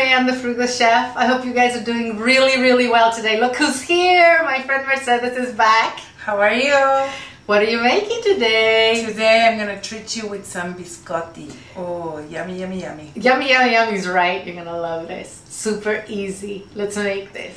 am the Frugal Chef. I hope you guys are doing really well today. Look who's here! My friend Mercedes is back. How are you? What are you making today? Today I'm gonna treat you with some biscotti. Oh, yummy. Yummy is right. You're gonna love this. Super easy. Let's make this.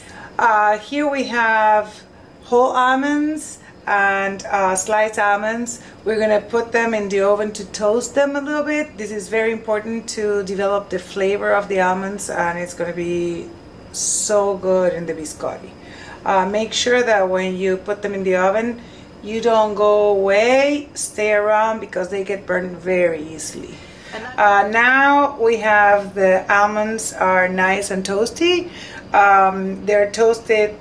Here we have whole almonds and sliced almonds. We're gonna put them in the oven to toast them a little bit. This is very important to develop the flavor of the almonds, and it's gonna be so good in the biscotti. Make sure that when you put them in the oven, you don't go away, stay around, because they get burned very easily. Now we have the almonds are nice and toasty. They're toasted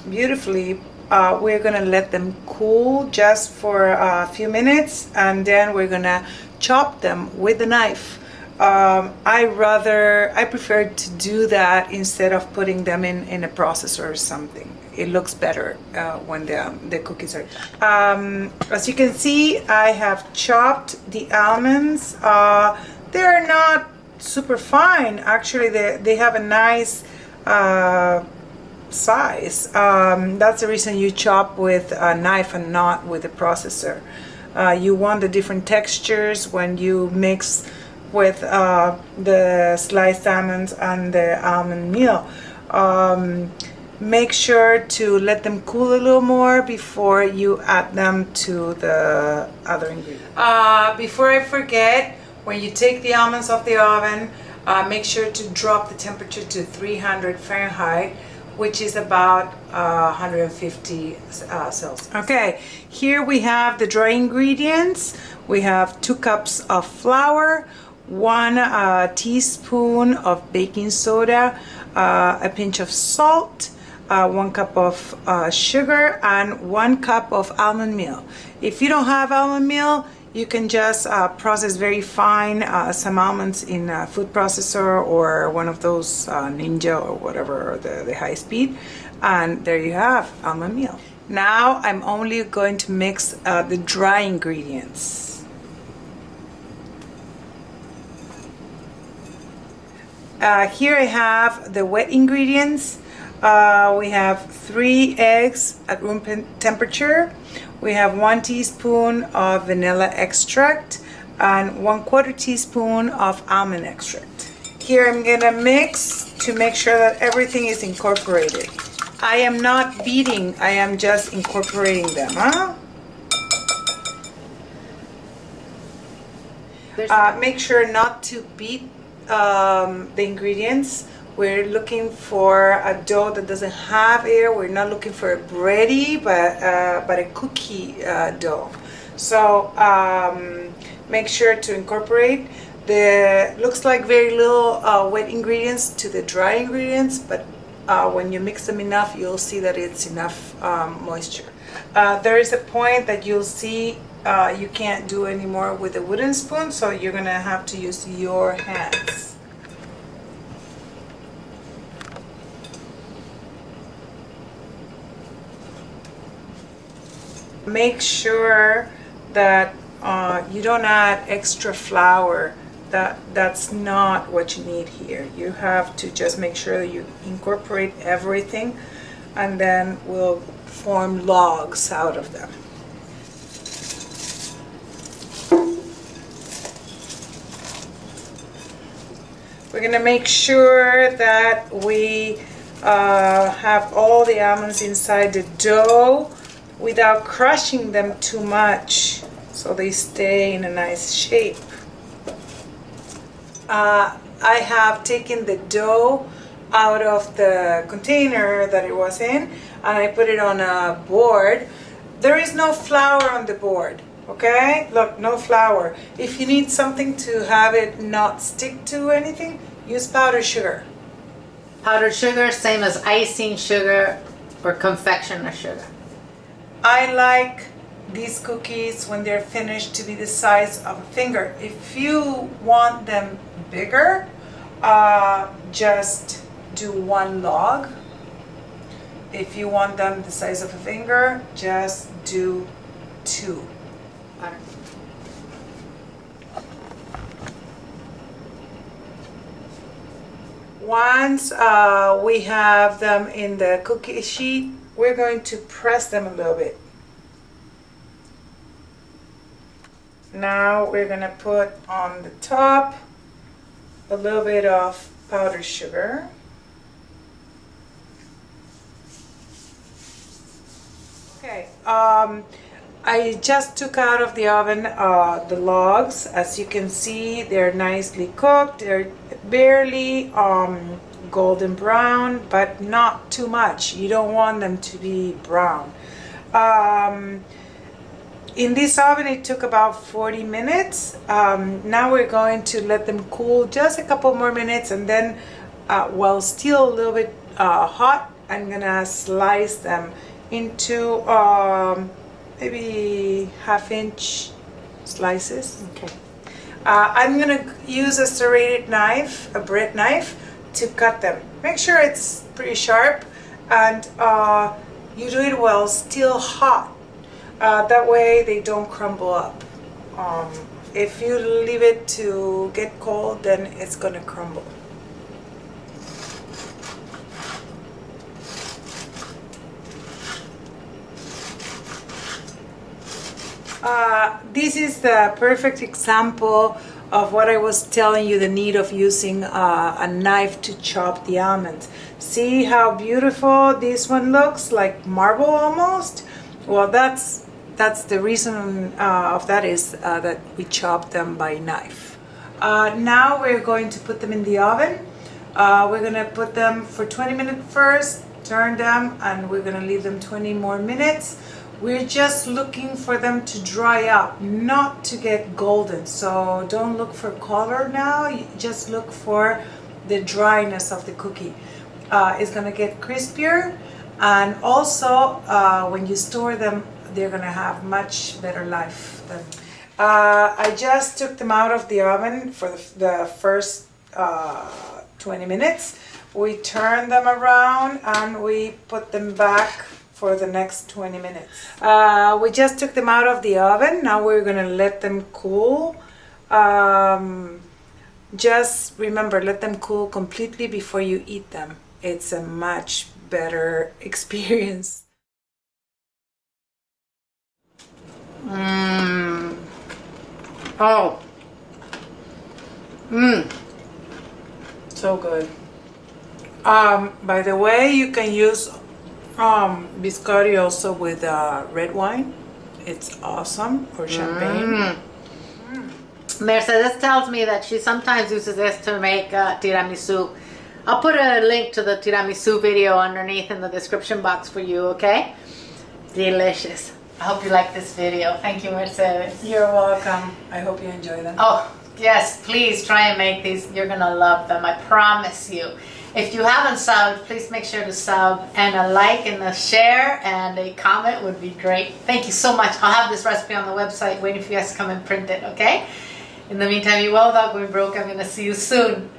beautifully. We're gonna let them cool just for a few minutes, and then we're gonna chop them with a knife. I prefer to do that instead of putting them in a processor or something. It looks better when the cookies are done. As you can see, I have chopped the almonds. They're not super fine. Actually, they have a nice size. That's the reason you chop with a knife and not with a processor. You want the different textures when you mix with the sliced almonds and the almond meal. Make sure to let them cool a little more before you add them to the other ingredients. Before I forget, when you take the almonds off the oven, make sure to drop the temperature to 300 Fahrenheit, which is about 150 Celsius. Okay, here we have the dry ingredients. We have 2 cups of flour, 1 teaspoon of baking soda, a pinch of salt, 1 cup of sugar, and 1 cup of almond meal. If you don't have almond meal, you can just process very fine some almonds in a food processor or one of those Ninja or whatever, the high speed, and there you have almond meal. Now I'm only going to mix the dry ingredients. Here I have the wet ingredients. We have 3 eggs at room temperature. We have 1 teaspoon of vanilla extract and 1/4 teaspoon of almond extract. Here I'm gonna mix to make sure that everything is incorporated. I am not beating, I am just incorporating them. Make sure not to beat the ingredients. We're looking for a dough that doesn't have air. We're not looking for a bready, but a cookie dough. So make sure to incorporate looks like very little wet ingredients to the dry ingredients, but when you mix them enough, you'll see that it's enough moisture. There is a point that you'll see you can't do anymore with a wooden spoon, so you're gonna have to use your hands. Make sure that you don't add extra flour. That's not what you need here. You have to just make sure that you incorporate everything, and then we'll form logs out of them. We're gonna make sure that we have all the almonds inside the dough without crushing them too much, so they stay in a nice shape. I have taken the dough out of the container that it was in, and I put it on a board. There is no flour on the board, okay? Look, no flour. If you need something to have it not stick to anything, use powdered sugar. Powdered sugar, same as icing sugar or confectionr sugar. I like these cookies when they're finished to be the size of a finger. If you want them bigger, just do 1 log. If you want them the size of a finger, just do 2. once we have them in the cookie sheet, we're going to press them a little bit. Now we're going to put on the top a little bit of powdered sugar. Okay, I just took out of the oven the logs. As you can see, they're nicely cooked. They're barely golden brown, but not too much. You don't want them to be brown. In this oven it took about 40 minutes. Now we're going to let them cool just a couple more minutes, and then while still a little bit hot, I'm gonna slice them into maybe 1/2 inch slices. Okay. I'm gonna use a serrated knife, a bread knife, to cut them. Make sure it's pretty sharp, and you do it while still hot. That way they don't crumble up. If you leave it to get cold, then it's gonna crumble. This is the perfect example of what I was telling you, the need of using a knife to chop the almonds. See how beautiful this one looks, like marble almost? Well, that's the reason of that is that we chop them by knife. Now we're going to put them in the oven. We're gonna put them for 20 minutes first, turn them, and we're gonna leave them 20 more minutes. We're just looking for them to dry out, not to get golden. So don't look for color now, you just look for the dryness of the cookie. It's gonna get crispier, and also when you store them, they're gonna have much better life. I just took them out of the oven for the first 20 minutes. We turn them around and we put them back for the next 20 minutes. We just took them out of the oven. Now we're gonna let them cool. Just remember, let them cool completely before you eat them. It's a much better experience. Oh. So good. By the way, you can use biscotti also with red wine. It's awesome, or champagne. Mercedes tells me that she sometimes uses this to make tiramisu. I'll put a link to the tiramisu video underneath in the description box for you, okay? Delicious. I hope you like this video. Thank you, Mercedes. You're welcome. I hope you enjoy them. Oh, yes, please try and make these. You're gonna love them, I promise you. If you haven't subbed, please make sure to sub, and a like and a share and a comment would be great. Thank you so much. I'll have this recipe on the website waiting for you guys to come and print it, okay? In the meantime, you well, without going broke. I'm gonna see you soon.